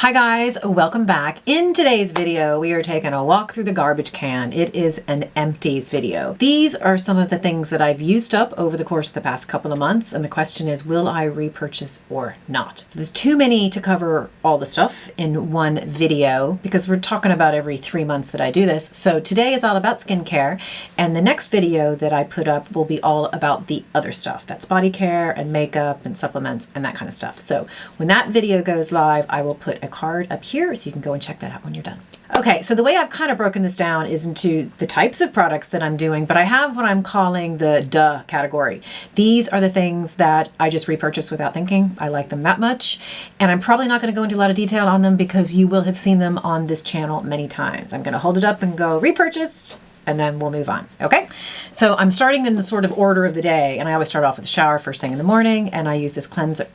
Hi guys, welcome back. In today's video, we are taking a walk through the garbage can. It is an empties video. These are some of the things that I've used up over the course of the past couple of months, and the question is, will I repurchase or not? So there's too many to cover all the stuff in one video because we're talking about every 3 months that I do this. So today is all about skincare, and the next video that I put up will be all about the other stuff. That's body care and makeup and supplements and that kind of stuff. So when that video goes live, I will put a card up here so you can go and check that out when you're done. Okay, so the way I've kind of broken this down is into the types of products that I'm doing, but I have what I'm calling the duh category. These are the things that I just repurchase without thinking. I like them that much, and I'm probably not going to go into a lot of detail on them because you will have seen them on this channel many times. I'm going to hold it up and go repurchased, and then we'll move on. Okay, so I'm starting in the sort of order of the day, and I always start off with a shower first thing in the morning, and I use this cleanser.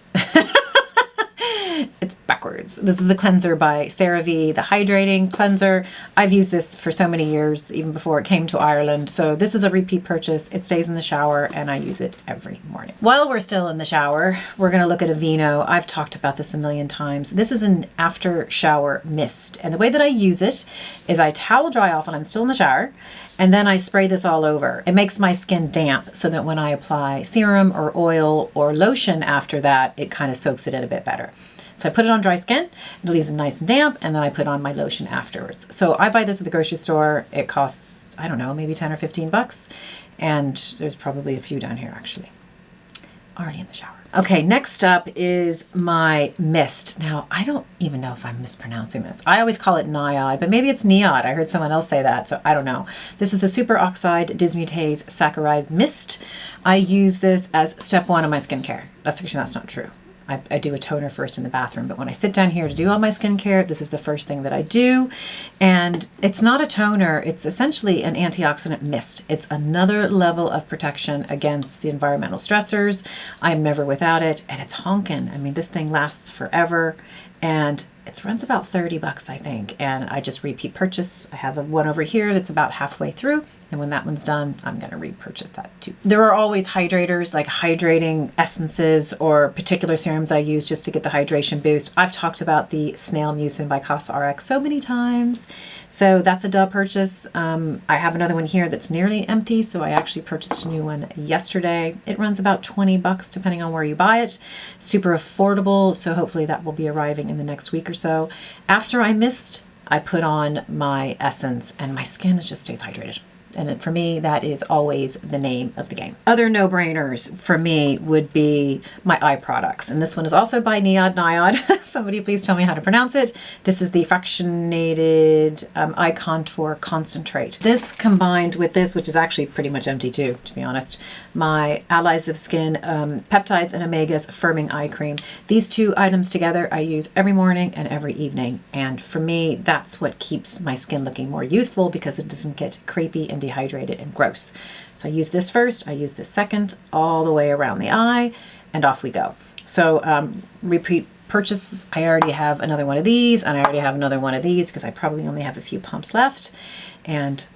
It's backwards. This is the cleanser by CeraVe, the hydrating cleanser. I've used this for so many years, even before it came to Ireland. So this is a repeat purchase. It stays in the shower and I use it every morning. While we're still in the shower, we're going to look at Aveeno. I've talked about this a million times. This is an after shower mist. And the way that I use it is I towel dry off when I'm still in the shower, and then I spray this all over. It makes my skin damp so that when I apply serum or oil or lotion after that, it kind of soaks it in a bit better. So I put it on dry skin, it leaves it nice and damp, and then I put on my lotion afterwards. So I buy this at the grocery store. It costs, I don't know, maybe 10 or 15 bucks. And there's probably a few down here actually. Already in the shower. Okay, next up is my mist. Now, I don't even know if I'm mispronouncing this. I always call it Niod, but maybe it's Niod. I heard someone else say that, so I don't know. This is the superoxide dismutase saccharide mist. I use this as step one of my skincare. That's not true. I do a toner first in the bathroom, but when I sit down here to do all my skincare, this is the first thing that I do. And it's not a toner, it's essentially an antioxidant mist. It's another level of protection against the environmental stressors. I'm never without it, and it's honkin'. I mean, this thing lasts forever, and it runs about 30 bucks, I think, and I just repeat purchase. I have one over here that's about halfway through, and when that one's done, I'm going to repurchase that too. There are always hydrators, like hydrating essences or particular serums I use just to get the hydration boost. I've talked about the Snail Mucin by CosRx so many times, so that's a duh purchase. I have another one here that's nearly empty, so I actually purchased a new one yesterday. It runs about 20 bucks depending on where you buy it. Super affordable, so hopefully that will be arriving in the next week or so. After I mist, I put on my essence and my skin just stays hydrated. And for me, that is always the name of the game. Other no-brainers for me would be my eye products. And this one is also by Niod. Somebody please tell me how to pronounce it. This is the Fractionated Eye Contour Concentrate. This combined with this, which is actually pretty much empty too, to be honest, my Allies of Skin Peptides and Omegas Firming Eye Cream. These two items together I use every morning and every evening. And for me, that's what keeps my skin looking more youthful because it doesn't get crepey and dehydrated and gross. So I use this first, I use this second, all the way around the eye, and off we go. So repeat purchase, I already have another one of these, and I already have another one of these because I probably only have a few pumps left. And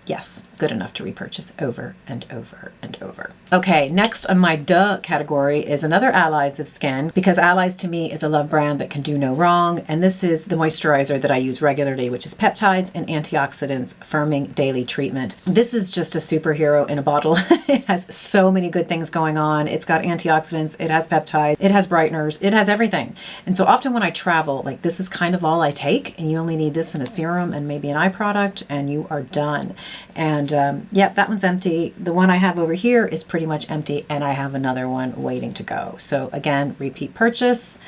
yes, good enough to repurchase over and over and over. Okay, next on my duh category is another Allies of Skin, because Allies to me is a love brand that can do no wrong. And this is the moisturizer that I use regularly, which is peptides and antioxidants firming daily treatment. This is just a superhero in a bottle. It has so many good things going on. It's got antioxidants, it has peptides, it has brighteners, it has everything. And so often when I travel, like this is kind of all I take, and you only need this in a serum and maybe an eye product, and you are done. And yep, that one's empty. The one I have over here is pretty much empty, and I have another one waiting to go. So again, repeat purchase.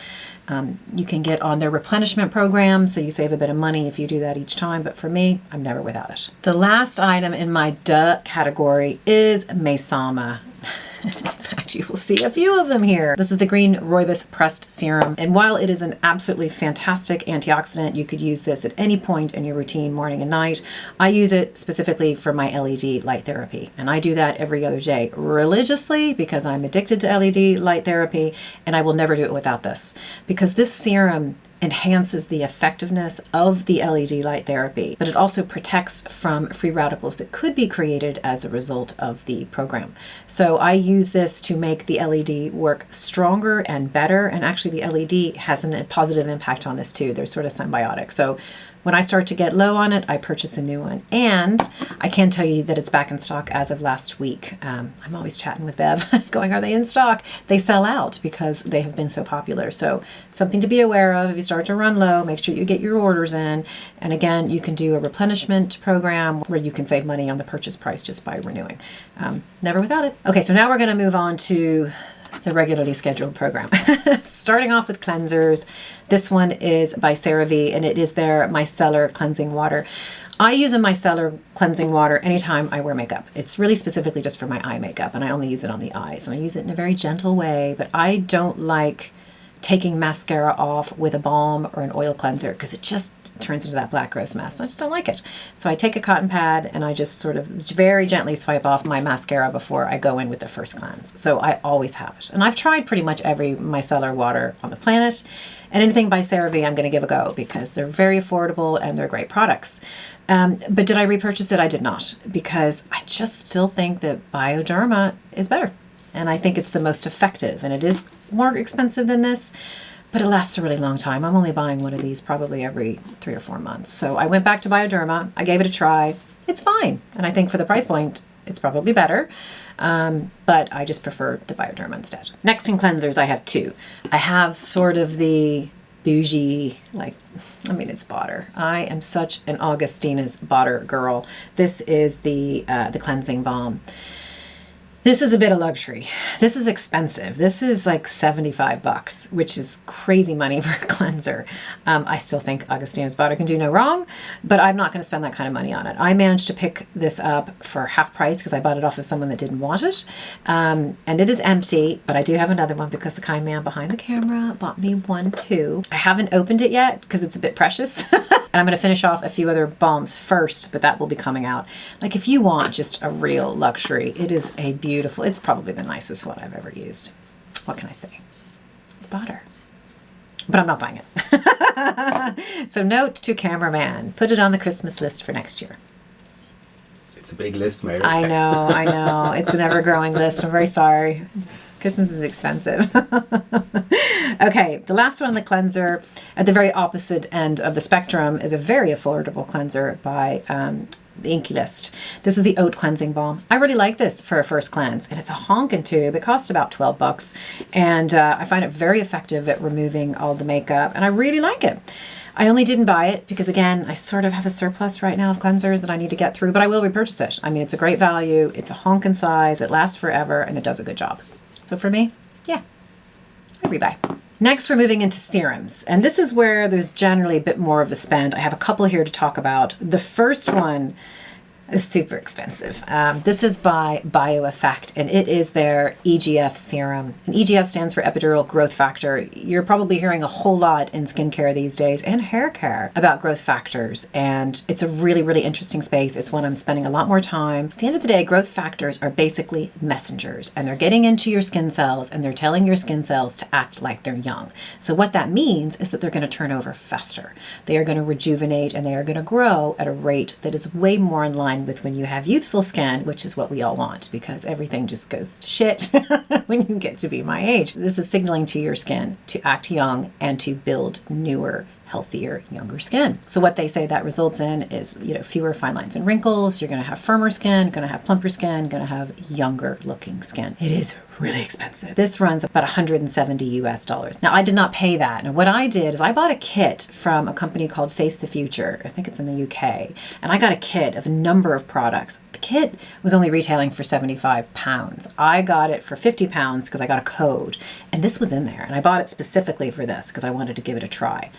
You can get on their replenishment program, so you save a bit of money if you do that each time, but for me, I'm never without it. The last item in my duh category is Mesama. In fact, you will see a few of them here. This is the green rooibos pressed serum. And while it is an absolutely fantastic antioxidant, you could use this at any point in your routine, morning and night. I use it specifically for my LED light therapy. And I do that every other day religiously because I'm addicted to LED light therapy, and I will never do it without this. Because this serum enhances the effectiveness of the LED light therapy, but it also protects from free radicals that could be created as a result of the program. So I use this to make the LED work stronger and better, and actually the LED has a positive impact on this too. They're sort of symbiotic. So when I start to get low on it, I purchase a new one. And I can tell you that it's back in stock as of last week. I'm always chatting with Bev, going, are they in stock? They sell out because they have been so popular. So something to be aware of. If you start to run low, make sure you get your orders in. And again, you can do a replenishment program where you can save money on the purchase price just by renewing. Never without it. Okay, so now we're going to move on to the regularly scheduled program. Starting off with cleansers. This one is by CeraVe, and it is their micellar cleansing water. I use a micellar cleansing water anytime I wear makeup. It's really specifically just for my eye makeup, and I only use it on the eyes. And I use it in a very gentle way, but I don't like taking mascara off with a balm or an oil cleanser because it just turns into that black gross mess. I just don't like it. So I take a cotton pad and I just sort of very gently swipe off my mascara before I go in with the first cleanse. So I always have it. And I've tried pretty much every micellar water on the planet, and anything by CeraVe I'm going to give a go because they're very affordable and they're great products. But did I repurchase it? I did not, because I just still think that Bioderma is better. And I think it's the most effective, and it is more expensive than this, but it lasts a really long time. I'm only buying one of these probably every 3 or 4 months. So I went back to Bioderma. I gave it a try. It's fine. And I think for the price point, it's probably better. But I just prefer the Bioderma instead. Next in cleansers, I have two. I have sort of the bougie, it's Botter. I am such an Augustina's Botter girl. This is the cleansing balm. This is a bit of luxury. This is expensive. This is like $75, which is crazy money for a cleanser. I still think Augustina's Botter can do no wrong, but I'm not going to spend that kind of money on it. I managed to pick this up for half price because I bought it off of someone that didn't want it. And it is empty, but I do have another one because the kind man behind the camera bought me one too. I haven't opened it yet because it's a bit precious. And I'm going to finish off a few other balms first, but that will be coming out. Like if you want just a real luxury, it is a beautiful, it's probably the nicest one I've ever used. What can I say? It's Botter. But I'm not buying it. So note to cameraman, put it on the Christmas list for next year. It's a big list, Mary. I know. It's an ever-growing list. I'm very sorry. Christmas is expensive. Okay, the last one on the cleanser, at the very opposite end of the spectrum, is a very affordable cleanser by the Inky List. This is the Oat Cleansing Balm. I really like this for a first cleanse, and it's a honkin' tube. It costs about $12, and I find it very effective at removing all the makeup, and I really like it. I only didn't buy it because, again, I sort of have a surplus right now of cleansers that I need to get through, but I will repurchase it. I mean, it's a great value. It's a honkin' size. It lasts forever, and it does a good job. So for me, yeah, I rebuy. Next, we're moving into serums, and this is where there's generally a bit more of a spend. I have a couple here to talk about. The first one is super expensive. This is by BioEffect, and it is their EGF serum. And EGF stands for epidural growth factor. You're probably hearing a whole lot in skincare these days and hair care about growth factors, and it's a really, really interesting space. It's one I'm spending a lot more time. At the end of the day, growth factors are basically messengers, and they're getting into your skin cells, and they're telling your skin cells to act like they're young. So what that means is that they're going to turn over faster. They are going to rejuvenate, and they are going to grow at a rate that is way more in line with when you have youthful skin, which is what we all want, because everything just goes to shit when you get to be my age. This is signaling to your skin to act young and to build newer, healthier, younger skin. So what they say that results in is, fewer fine lines and wrinkles. You're going to have firmer skin, going to have plumper skin, going to have younger looking skin. It is really expensive. This runs about $170 US. Now, I did not pay that. And what I did is I bought a kit from a company called Face the Future. I think it's in the UK. And I got a kit of a number of products. The kit was only retailing for £75. I got it for £50 because I got a code. And this was in there. And I bought it specifically for this because I wanted to give it a try.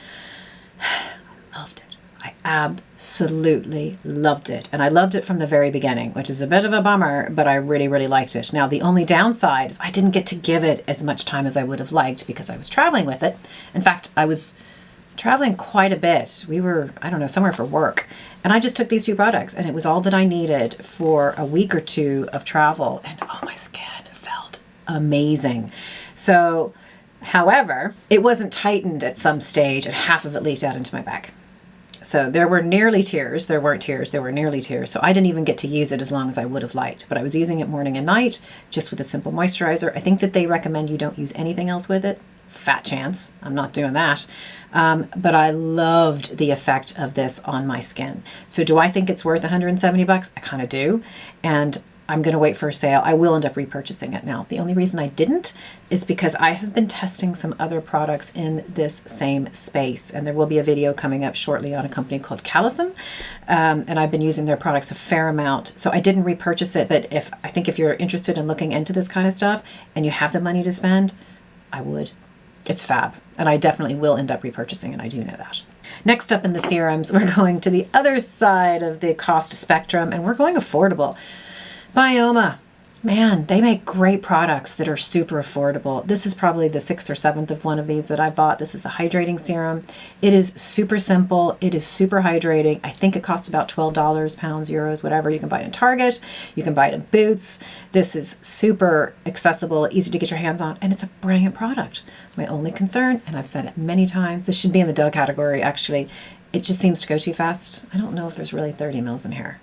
I loved it. I absolutely loved it. And I loved it from the very beginning, which is a bit of a bummer, but I really, really liked it. Now, the only downside is I didn't get to give it as much time as I would have liked because I was traveling with it. In fact, I was traveling quite a bit. We were, somewhere for work. And I just took these two products, and it was all that I needed for a week or two of travel. And oh, my skin felt amazing. So However, it wasn't tightened at some stage and half of it leaked out into my bag. So there were nearly tears. There weren't tears. There were nearly tears. So I didn't even get to use it as long as I would have liked. But I was using it morning and night just with a simple moisturizer. I think that they recommend you don't use anything else with it. Fat chance. I'm not doing that. But I loved the effect of this on my skin. So do I think it's worth $170? I kind of do. And I'm going to wait for a sale. I will end up repurchasing it now. The only reason I didn't is because I have been testing some other products in this same space. And there will be a video coming up shortly on a company called Calisum. And I've been using their products a fair amount. So I didn't repurchase it. But I think if you're interested in looking into this kind of stuff and you have the money to spend, I would. It's fab. And I definitely will end up repurchasing it. I do know that. Next up in the serums, we're going to the other side of the cost spectrum, and we're going affordable. Bioma. Man, they make great products that are super affordable. This is probably the 6th or 7th of one of these that I bought. This is the hydrating serum. It is super simple. It is super hydrating. I think it costs about $12, pounds, euros, whatever. You can buy it in Target. You can buy it in Boots. This is super accessible, easy to get your hands on, and it's a brilliant product. My only concern, and I've said it many times, this should be in the duh category actually, it just seems to go too fast. I don't know if there's really 30 mils in here.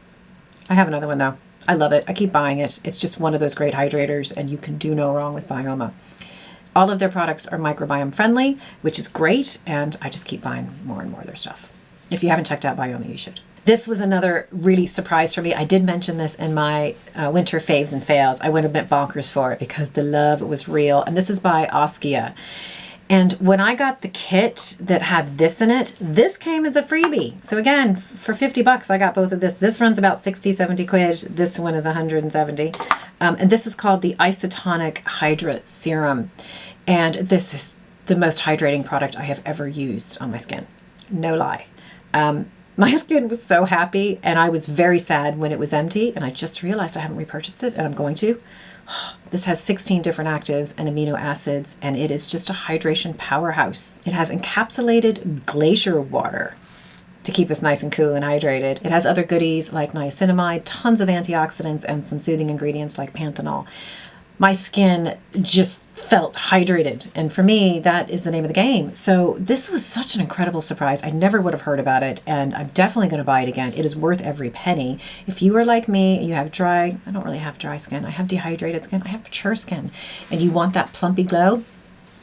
I have another one though. I love it. I keep buying it. It's just one of those great hydrators, and you can do no wrong with Bioma. All of their products are microbiome friendly, which is great, and I just keep buying more and more of their stuff. If you haven't checked out Bioma, you should. This was another really surprise for me. I did mention this in my winter faves and fails. I went a bit bonkers for it because the love was real, and this is by Oskia. And when I got the kit that had this in it, this came as a freebie. So again, for $50, I got both of this. This runs about 60, 70 quid. This one is 170. And this is called the Isotonic Hydra Serum. And this is the most hydrating product I have ever used on my skin. No lie. My skin was so happy, and I was very sad when it was empty, and I just realized I haven't repurchased it, and I'm going to. This has 16 different actives and amino acids, and it is just a hydration powerhouse. It has encapsulated glacier water to keep us nice and cool and hydrated. It has other goodies like niacinamide, tons of antioxidants, and some soothing ingredients like panthenol. My skin just felt hydrated, and for me, that is the name of the game. So this was such an incredible surprise. I never would have heard about it, and I'm definitely going to buy it again. It is worth every penny. If you are like me, you have I don't really have dry skin. I have dehydrated skin. I have mature skin, and you want that plumpy glow,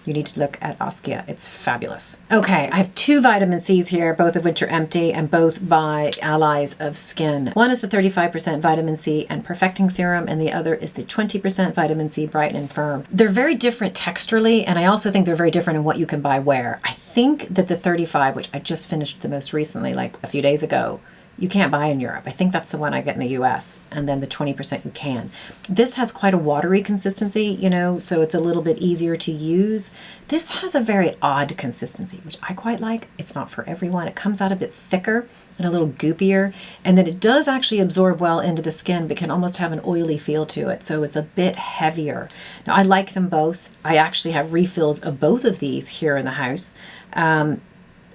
you need to look at Oskia. It's fabulous. Okay, I have 2 vitamin C's here, both of which are empty and both by Allies of Skin. One is the 35% vitamin C and perfecting serum, and the other is the 20% vitamin C brighten and firm. They're very different texturally, and I also think they're very different in what you can buy where. I think that the 35, which I just finished the most recently, like a few days ago, you can't buy in Europe. I think that's the one I get in the US, and then the 20% you can. This has quite a watery consistency, so it's a little bit easier to use. This has a very odd consistency, which I quite like. It's not for everyone. It comes out a bit thicker and a little goopier, and then it does actually absorb well into the skin, but can almost have an oily feel to it, so it's a bit heavier. Now, I like them both. I actually have refills of both of these here in the house, and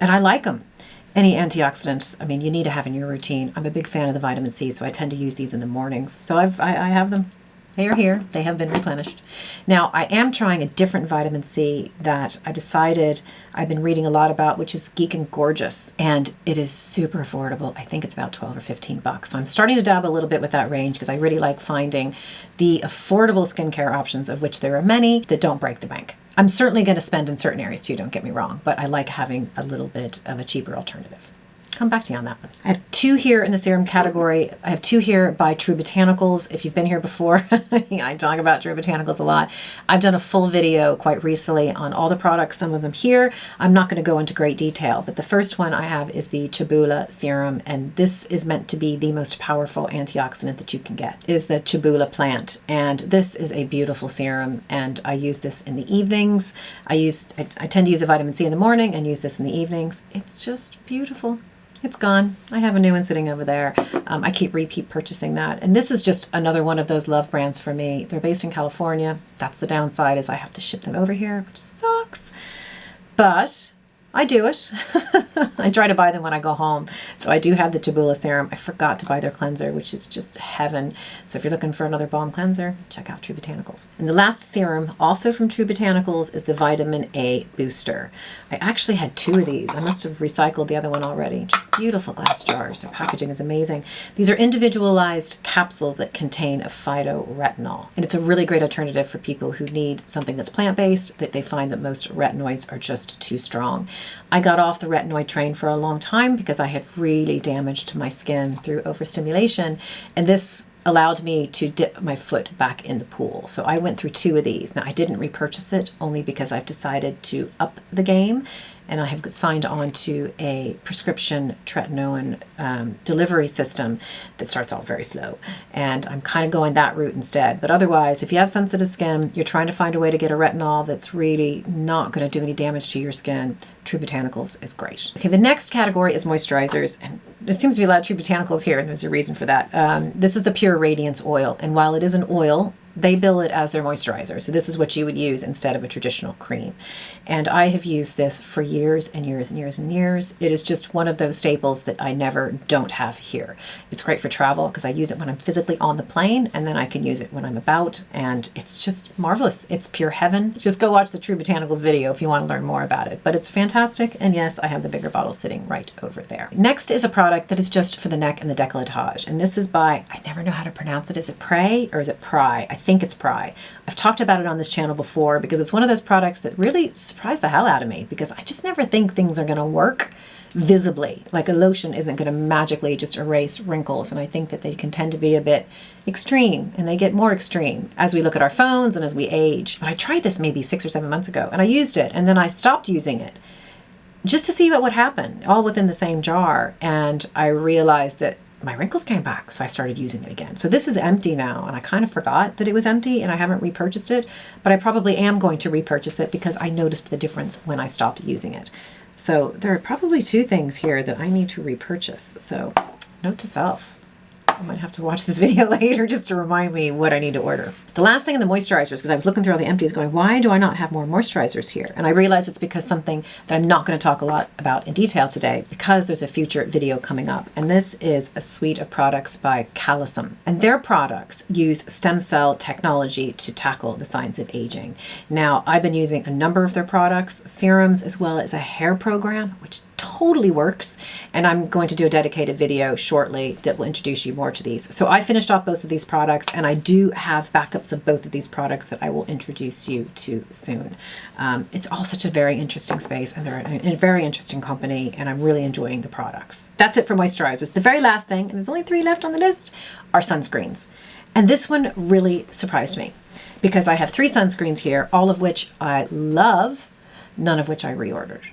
I like them. Any antioxidants, you need to have in your routine. I'm a big fan of the vitamin C, so I tend to use these in the mornings. So I have them. They are here. They have been replenished. Now, I am trying a different vitamin C that I decided I've been reading a lot about, which is Geek and Gorgeous. And it is super affordable. I think it's about 12 or 15 bucks. So I'm starting to dabble a little bit with that range because I really like finding the affordable skincare options, of which there are many, that don't break the bank. I'm certainly going to spend in certain areas too, don't get me wrong, but I like having a little bit of a cheaper alternative. Come back to you on that one. I have 2 here in the serum category. I have 2 here by True Botanicals. If you've been here before, I talk about True Botanicals a lot. I've done a full video quite recently on all the products, some of them here. I'm not going to go into great detail, but the first one I have is the Chibula Serum, and this is meant to be the most powerful antioxidant that you can get, is the Chibula plant. And this is a beautiful serum, and I use this in the evenings. I tend to use a vitamin C in the morning and use this in the evenings. It's just beautiful. It's gone. I have a new one sitting over there. I keep repeat purchasing that. And this is just another one of those love brands for me. They're based in California. That's the downside, is I have to ship them over here, which sucks. But I do it. I try to buy them when I go home. So I do have the Taboola serum. I forgot to buy their cleanser, which is just heaven. So if you're looking for another balm cleanser, check out True Botanicals. And the last serum, also from True Botanicals, is the Vitamin A Booster. I actually had 2 of these. I must have recycled the other one already. Just beautiful glass jars. Their packaging is amazing. These are individualized capsules that contain a phytoretinol. And it's a really great alternative for people who need something that's plant-based, that they find that most retinoids are just too strong. I got off the retinoid train for a long time because I had really damaged my skin through overstimulation, and this allowed me to dip my foot back in the pool. So I went through 2 of these. Now I didn't repurchase it only because I've decided to up the game, and I have signed on to a prescription tretinoin delivery system that starts off very slow. And I'm kind of going that route instead. But otherwise, if you have sensitive skin, you're trying to find a way to get a retinol that's really not going to do any damage to your skin, True Botanicals is great. Okay, the next category is moisturizers. And there seems to be a lot of True Botanicals here, and there's a reason for that. This is the Pure Radiance Oil. And while it is an oil, they bill it as their moisturizer. So this is what you would use instead of a traditional cream. And I have used this for years and years and years and years. It is just one of those staples that I never don't have here. It's great for travel because I use it when I'm physically on the plane, and then I can use it when I'm about, and it's just marvelous. It's pure heaven. Just go watch the True Botanicals video if you want to learn more about it. But it's fantastic, and yes, I have the bigger bottle sitting right over there. Next is a product that is just for the neck and the décolletage, and this is by, I never know how to pronounce it. Is it Prey or is it Pry? I think it's Pry. I've talked about it on this channel before because it's one of those products that really surprised the hell out of me, because I just never think things are going to work visibly. Like a lotion isn't going to magically just erase wrinkles, and I think that they can tend to be a bit extreme, and they get more extreme as we look at our phones and as we age. But I tried this maybe 6 or 7 months ago, and I used it, and then I stopped using it just to see what would happen, all within the same jar, and I realized that my wrinkles came back, so I started using it again. So this is empty now, and I kind of forgot that it was empty, and I haven't repurchased it, but I probably am going to repurchase it because I noticed the difference when I stopped using it. So there are probably 2 things here that I need to repurchase. So note to self, I might have to watch this video later just to remind me what I need to order. The last thing in the moisturizers, because I was looking through all the empties going, why do I not have more moisturizers here? And I realized it's because something that I'm not going to talk a lot about in detail today, because there's a future video coming up. And this is a suite of products by Calisum. And their products use stem cell technology to tackle the signs of aging. Now, I've been using a number of their products, serums, as well as a hair program, which totally works. And I'm going to do a dedicated video shortly that will introduce you more to these. So I finished off both of these products, and I do have backups of both of these products that I will introduce you to soon. It's all such a very interesting space, and they're a very interesting company, and I'm really enjoying the products. That's it for moisturizers. The very last thing, and there's only 3 left on the list, are sunscreens. And this one really surprised me because I have 3 sunscreens here, all of which I love, none of which I reordered,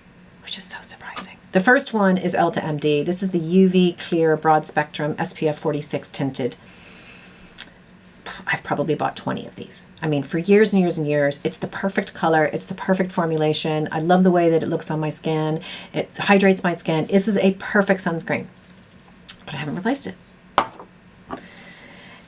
which is so surprising. The first one is Elta-MD. This is the UV Clear Broad Spectrum SPF 46 tinted. I've probably bought 20 of these. I mean, for years and years and years. It's the perfect color. It's the perfect formulation. I love the way that it looks on my skin. It hydrates my skin. This is a perfect sunscreen, but I haven't replaced it.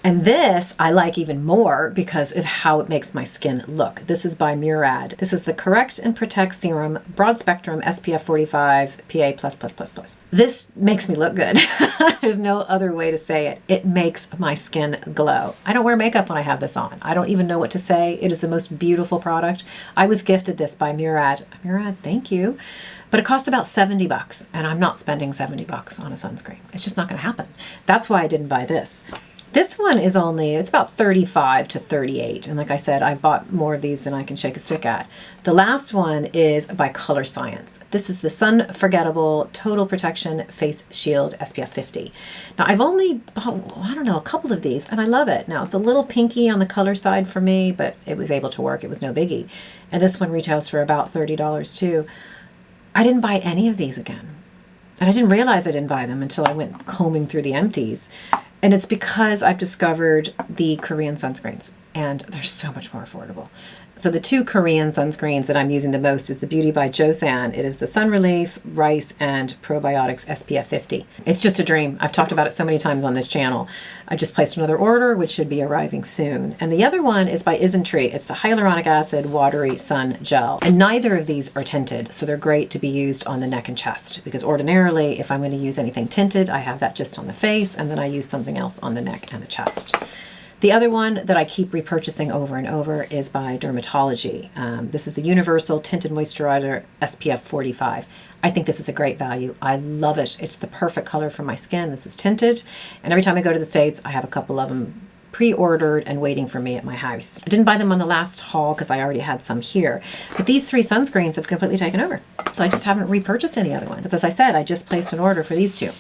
And this I like even more because of how it makes my skin look. This is by Murad. This is the Correct and Protect Serum Broad Spectrum SPF 45 PA++++. This makes me look good. There's no other way to say it. It makes my skin glow. I don't wear makeup when I have this on. I don't even know what to say. It is the most beautiful product. I was gifted this by Murad. Murad, thank you. But it cost about $70, and I'm not spending $70 on a sunscreen. It's just not going to happen. That's why I didn't buy this. This one is only, it's about 35 to 38. And like I said, I bought more of these than I can shake a stick at. The last one is by Color Science. This is the Sun Forgettable Total Protection Face Shield SPF 50. Now I've only bought, I don't know, a couple of these, and I love it. Now it's a little pinky on the color side for me, but it was able to work. It was no biggie. And this one retails for about $30 too. I didn't buy any of these again. And I didn't realize I didn't buy them until I went combing through the empties. And it's because I've discovered the Korean sunscreens, and they're so much more affordable. So the two Korean sunscreens that I'm using the most is the Beauty by Joseon. It is the Sun Relief, Rice, and Probiotics SPF 50. It's just a dream. I've talked about it so many times on this channel. I just placed another order, which should be arriving soon. And the other one is by Isntree. It's the Hyaluronic Acid Watery Sun Gel. And neither of these are tinted, so they're great to be used on the neck and chest, because ordinarily, if I'm going to use anything tinted, I have that just on the face, and then I use something else on the neck and the chest. The other one that I keep repurchasing over and over is by Dermatology. This is the Universal Tinted Moisturizer SPF 45. I think this is a great value. I love it. It's the perfect color for my skin. This is tinted. And every time I go to the States, I have a couple of them pre-ordered and waiting for me at my house. I didn't buy them on the last haul because I already had some here. But these three sunscreens have completely taken over. So I just haven't repurchased any other ones. As I said, I just placed an order for these two.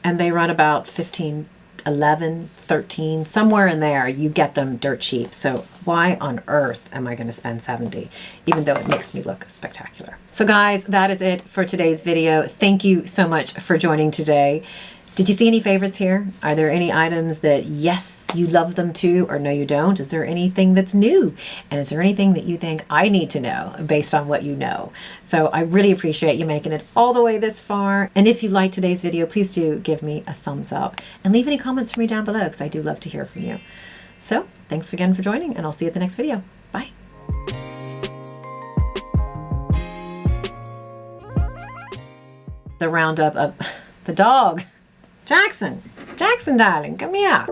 And they run about 15, 11, 13, somewhere in there. You get them dirt cheap. So why on earth am I going to spend 70, even though it makes me look spectacular? So guys, that is it for today's video. Thank you so much for joining today. Did you see any favorites here? Are there any items that yes, you love them too, or no, you don't? Is there anything that's new? And is there anything that you think I need to know based on what you know? So I really appreciate you making it all the way this far. And if you liked today's video, please do give me a thumbs up and leave any comments for me down below, because I do love to hear from you. So thanks again for joining, and I'll see you at the next video. Bye. The roundup of the dog. Jackson, darling, come here.